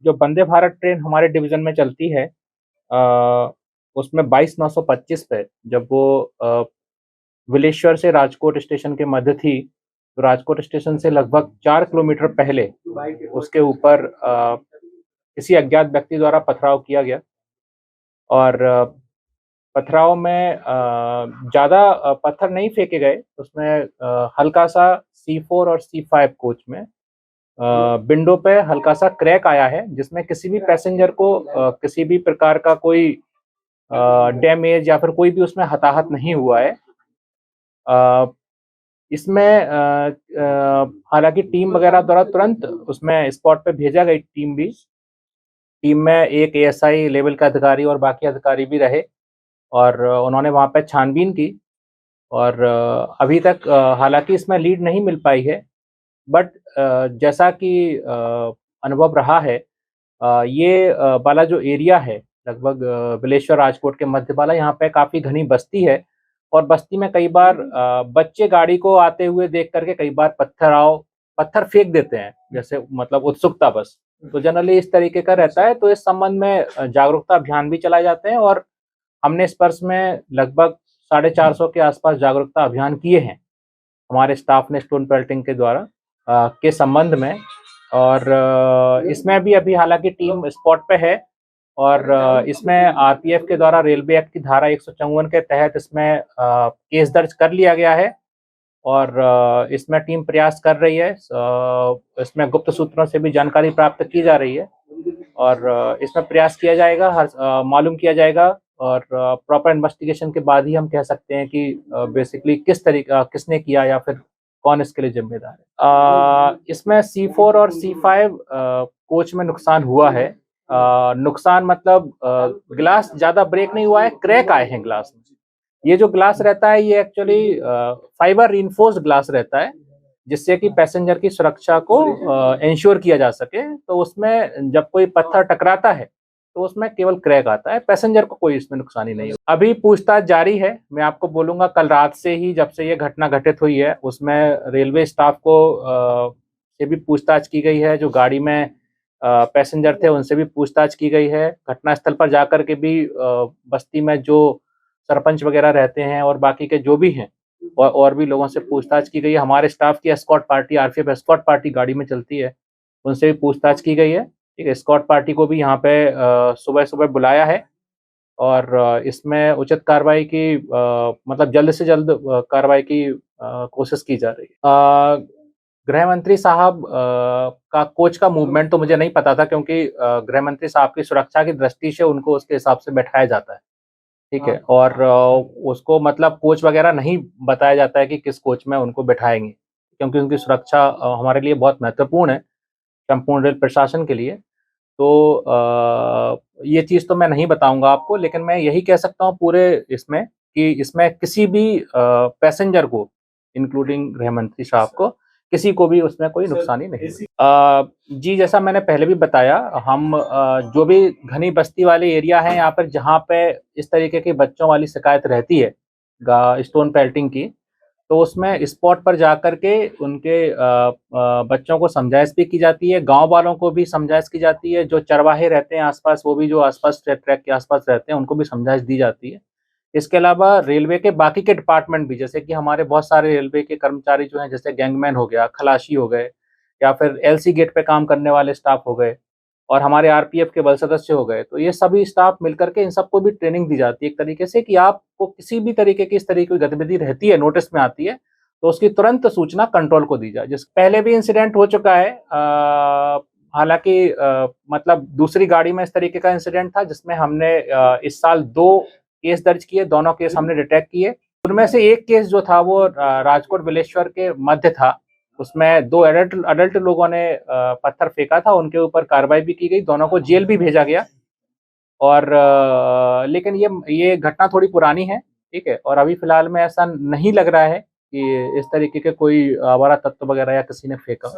जो वंदे भारत ट्रेन हमारे डिवीज़न में चलती है उसमें 22/925 पे जब वो बिलेश्वर से राजकोट स्टेशन के मध्य थी, तो राजकोट स्टेशन से लगभग 4 किलोमीटर पहले उसके ऊपर किसी अज्ञात व्यक्ति द्वारा पथराव किया गया और पथराव में ज़्यादा पत्थर नहीं फेंके गए, उसमें हल्का-सा C4 और C5 कोच में विंडो पे हल्का-सा क्रैक आया है, जिसमें किसी भी पैसेंजर को किसी भी प्रकार का कोई डैमेज या फिर कोई भी उसमें हताहत नहीं हुआ है। अ, इसमें हालाँकि टीम वगैरह द्वारा तुरंत उसमें स्पॉट पे भेजा गई टीम भी। टीम में एक एएसआई लेवल का अधिकारी और बाकी अधिकारी भी रहे और उन्होंने वहाँ पे छानबीन की और अभी तक हालाँकि इसमें लीड नहीं मिल पाई है, बट जैसा कि अनुभव रहा है ये वाला जो एरिया है लगभग बिलेश्वर राजकोट के मध्य वाला, यहाँ पे काफ़ी घनी बस्ती है और बस्ती में कई बार बच्चे गाड़ी को आते हुए देख करके कई बार पत्थर फेंक देते हैं, जैसे मतलब उत्सुकतावश। तो जनरली इस तरीके का रहता है, तो इस संबंध में जागरूकता अभियान भी चलाए जाते हैं और हमने इस वर्ष में लगभग 450 के आसपास जागरूकता अभियान किए हैं, हमारे स्टाफ ने स्टोन पेल्टिंग के द्वारा के संबंध में और इसमें भी अभी हालाँकि टीम स्पॉट पे है और इसमें आरपीएफ के द्वारा रेलवे एक्ट की धारा 154 के तहत इसमें केस दर्ज कर लिया गया है और इसमें टीम प्रयास कर रही है। इसमें गुप्त सूत्रों से भी जानकारी प्राप्त की जा रही है और इसमें प्रयास किया जाएगा, मालूम किया जाएगा और प्रॉपर इन्वेस्टिगेशन के बाद ही हम कह सकते हैं कि बेसिकली किसने किया या फिर कौन इसके लिए ज़िम्मेदार है। इसमें C4 और C5 कोच में नुकसान हुआ है। नुकसान मतलब ग्लास ज़्यादा ब्रेक नहीं हुआ है, क्रैक आए हैं ग्लास में। ये जो ग्लास रहता है ये एक्चुअली फाइबर रिइंफोर्स्ड ग्लास रहता है, जिससे कि पैसेंजर की सुरक्षा को इंश्योर किया जा सके। तो उसमें जब कोई पत्थर टकराता है, तो उसमें केवल क्रैक आता है, पैसेंजर को कोई इसमें नुकसानी नहीं हुआ। अभी पूछताछ जारी है, मैं आपको बोलूँगा कल रात से ही जब से ये घटना घटित हुई है, उसमें रेलवे स्टाफ को से भी पूछताछ की गई है, जो गाड़ी में पैसेंजर थे उनसे भी पूछताछ की गई है। घटनास्थल पर जाकर के भी बस्ती में जो सरपंच वगैरह रहते हैं और बाकी के जो भी हैं और भी लोगों से पूछताछ की गई है। हमारे स्टाफ की escort party RPF escort party गाड़ी में चलती है, उनसे भी पूछताछ की गई है। ठीक है, एस्कॉर्ट पार्टी को भी यहाँ पे सुबह-सुबह बुलाया है और इसमें उचित कार्रवाई की मतलब जल्द से जल्द कार्रवाई की कोशिश की जा रही है। गृह मंत्री साहब का कोच का मूवमेंट तो मुझे नहीं पता था क्योंकि गृह मंत्री साहब की सुरक्षा की दृष्टि से उनको उसके हिसाब से बैठाया जाता है। ठीक है और उसको मतलब कोच वगैरह नहीं बताया जाता है कि किस कोच में उनको बैठाएँगे, क्योंकि उनकी सुरक्षा हमारे लिए बहुत महत्वपूर्ण है, संपूर्ण रेल प्रशासन के लिए। तो ये चीज़ तो मैं नहीं बताऊँगा आपको, लेकिन मैं यही कह सकता हूँ पूरे इसमें कि इसमें किसी भी पैसेंजर को इंक्लूडिंग गृह मंत्री साहब को, किसी को भी उसमें कोई नुकसानी नहीं हुई। जी, जैसा मैंने पहले भी बताया, हम जो भी घनी बस्ती वाले एरिया हैं यहाँ पर जहाँ पे इस तरीके के बच्चों वाली शिकायत रहती है स्टोन पेल्टिंग की, तो उसमें स्पॉट पर जाकर के उनके बच्चों को समझाइश भी की जाती है, गाँव वालों को भी समझाइश की जाती है, जो चरवाहे रहते हैं आस-पास वो भी जो आस-पास ट्रैक के आस-पास रहते हैं उनको भी समझाइश दी जाती है। इसके अलावा रेलवे के बाकी के डिपार्टमेंट भी, जैसे कि हमारे बहुत सारे रेलवे के कर्मचारी जो हैं, जैसे गैंगमैन हो गया, खलासी हो गए या फिर एलसी गेट पे काम करने वाले स्टाफ हो गए और हमारे आरपीएफ के बल सदस्य हो गए, तो ये सभी स्टाफ मिलकर के इन सबको भी ट्रेनिंग दी जाती है एक तरीके से कि आपको किसी भी तरीके की इस तरीके की गतिविधि रहती है, नोटिस में आती है, तो उसकी तुरंत सूचना कंट्रोल को दी जाए। जिस पहले भी इंसिडेंट हो चुका है हालाँकि मतलब दूसरी गाड़ी में इस तरीके का इंसिडेंट था जिसमें हमने इस साल 2 केस दर्ज किए, दोनों केस हमने डिटेक्ट किए। उनमें से एक केस जो था वो राजकोट बिलेश्वर के मध्य था। उसमें 2 एडल्ट लोगों ने पत्थर फेंका था, उनके ऊपर कार्रवाई भी की गई, दोनों को जेल भी भेजा गया और लेकिन ये घटना थोड़ी पुरानी है, ठीक है? और अभी फ़िलहाल में ऐसा नहीं लग रहा है कि इस तरीके के कोई आवारा तत्व वगैरह या किसी ने फेंका।